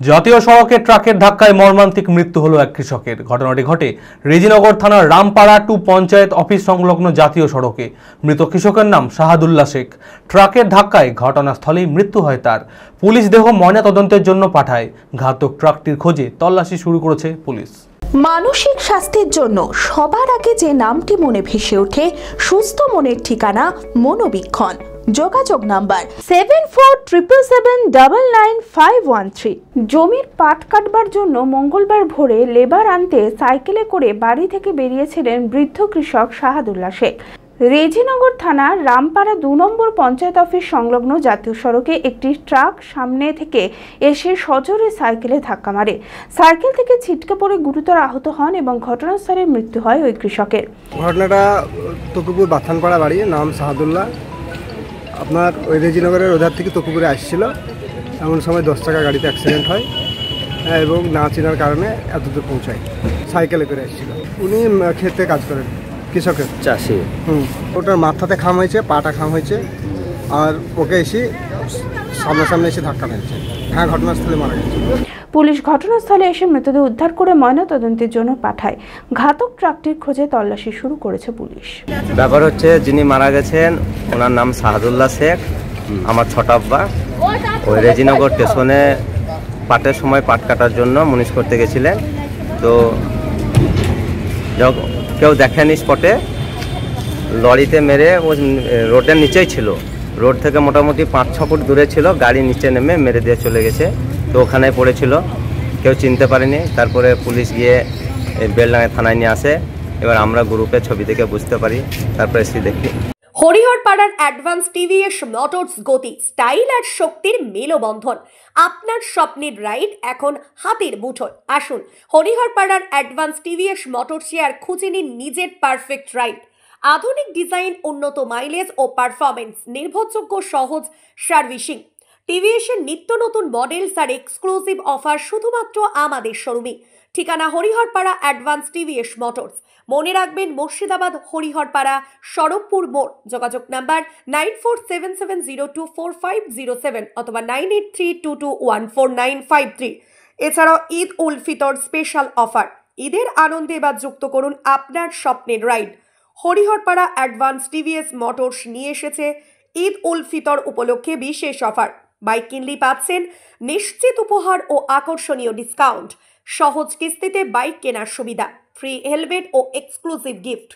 জাতীয় সড়কে ট্রাকের ধাক্কায় মর্মান্তিক মৃত্যু হলো এক কৃষকের। ঘটনাটি ঘটে রেজিনগর থানার রামপাড়া টু পঞ্চায়েত অফিস সংলগ্ন জাতীয় সড়কে। মৃত কৃষকের নাম শাহাদুল্লাহ শেখ। ট্রাকের ধাক্কায় ঘটনাস্থলেই মৃত্যু হয় তার। পুলিশ দেহ ময়নাতদন্তের জন্য পাঠায়। ঘাতক ট্রাকটির খোঁজে তল্লাশি শুরু করেছে পুলিশ। মানসিক স্বাস্থ্যের জন্য সবার আগে যে নামটি মনে ভেসে ওঠে, সুস্থ মনের ঠিকানা মনোবীক্ষণ। যোগাযোগ নাম্বার 7477799513। জমির পাট কাটবার জন্য মঙ্গলবার ভোরে লেবার আনতে সাইকেলে করে বাড়ি থেকে বেরিয়েছিলেন বৃদ্ধ কৃষক শাহাদুল্লাহ শেখ। রেজিনগর থানার রামপাড়া ২ নম্বর পঞ্চায়েত অফিস সংলগ্ন জাতীয় সড়কে একটি ট্রাক সামনে থেকে এসে সজোরে সাইকেলে ধাক্কা মারে। সাইকেল থেকে ছিটকে পড়ে গুরুতর আহত হন এবং ঘটনাস্থলে মৃত্যু হয় ওই কৃষকের। ঘটনাটা তকুপুর বাথানপাড়া বাড়ি, নাম শাহাদুল্লাহ। আপনার ওই রেজিনগরের ওধার থেকে তকুপুরে আসছিল, এমন সময় 10 টাকা গাড়িতে অ্যাক্সিডেন্ট হয় এবং না চেনার কারণে এতদূর পৌঁছায়। সাইকেলে করে আসছিল। উনি ক্ষেতে কাজ করেন, কৃষকের চাষি। ওটার মাথাতে খাম হয়েছে, পাটা খাম হয়েছে, আর ওকে এসে সামনাসামনি এসে ধাক্কা মেরেছে। হ্যাঁ, ঘটনাস্থলে মারা গেছে। পুলিশ ঘটনাস্থলে এসে মৃতদেহ উদ্ধার করে ময়নাতদন্তের জন্য পাঠায়। ঘাতক ট্রাকটির খোঁজে তল্লাশি শুরু করেছে পুলিশ। ব্যাপার হচ্ছে, যিনি মারা গেছেন ওনার নাম শাহাদুল্লাহ শেখ, আমার ছোট আব্বা। ওই রেজিনগর স্টেশনে পাটের সময় পাট কাটার জন্য মুনিশ করতে গেছিলেন। তো কেউ দেখেনি স্পটে, লরিতে মেরে ও রোডের নিচেই ছিল। রোড থেকে মোটামুটি 5-6 ফুট দূরে ছিল। গাড়ি নিচে নেমে মেরে দিয়ে চলে গেছে। তো ওখানে পড়েছিল, কেউ চিনতে পারেনি। তারপরে পুলিশ গিয়ে বেলডাঙ্গা থানায় নিয়ে আসে। এবার আমরা গ্রুপে ছবি থেকে বুঝতে পারি, তারপরে এসে দেখি। হরিহরপাড়ার অ্যাডভান্স টিভিএস মোটরস গতি, স্টাইল আর শক্তির মেলবন্ধন। আপনার স্বপ্নের রাইড এখন হাতের মুঠোয়। আসুন হরিহরপাড়ার অ্যাডভান্স টিভিএস মোটরসে আর খুঁজে নিন নিজের পারফেক্ট রাইড। আধুনিক ডিজাইন, উন্নত মাইলেজ ও পারফরমেন্স, নির্ভরযোগ্য সহজ সার্ভিসিং। টিভিএসের নিত্য নতুন মডেলস আর এক্সক্লুসিভ অফার শুধুমাত্র আমাদের শোরুমে। ঠিকানা হরিহরপাড়া অ্যাডভান্স টিভিএস মোটরস। মনে রাখবেন, মুর্শিদাবাদ হরিহরপাড়া সড়কপুর মোড়। যোগাযোগ নাম্বার 9477024507 অথবা 9832214953। এছাড়াও ঈদ উল ফিতর স্পেশাল অফার। ঈদের আনন্দে এবার যুক্ত করুন আপনার স্বপ্নের ride. Hariharpara advance TVS motors নিয়ে এসেছে ঈদ উল ফিতর উপলক্ষে বিশেষ অফার। বাইক কিনলেই পাচ্ছেন নিশ্চিত উপহার ও আকর্ষণীয় ডিসকাউন্ট। সহজ কিস্তিতে বাইক কেনার সুবিধা, ফ্রি হেলমেট ও এক্সক্লুসিভ গিফট।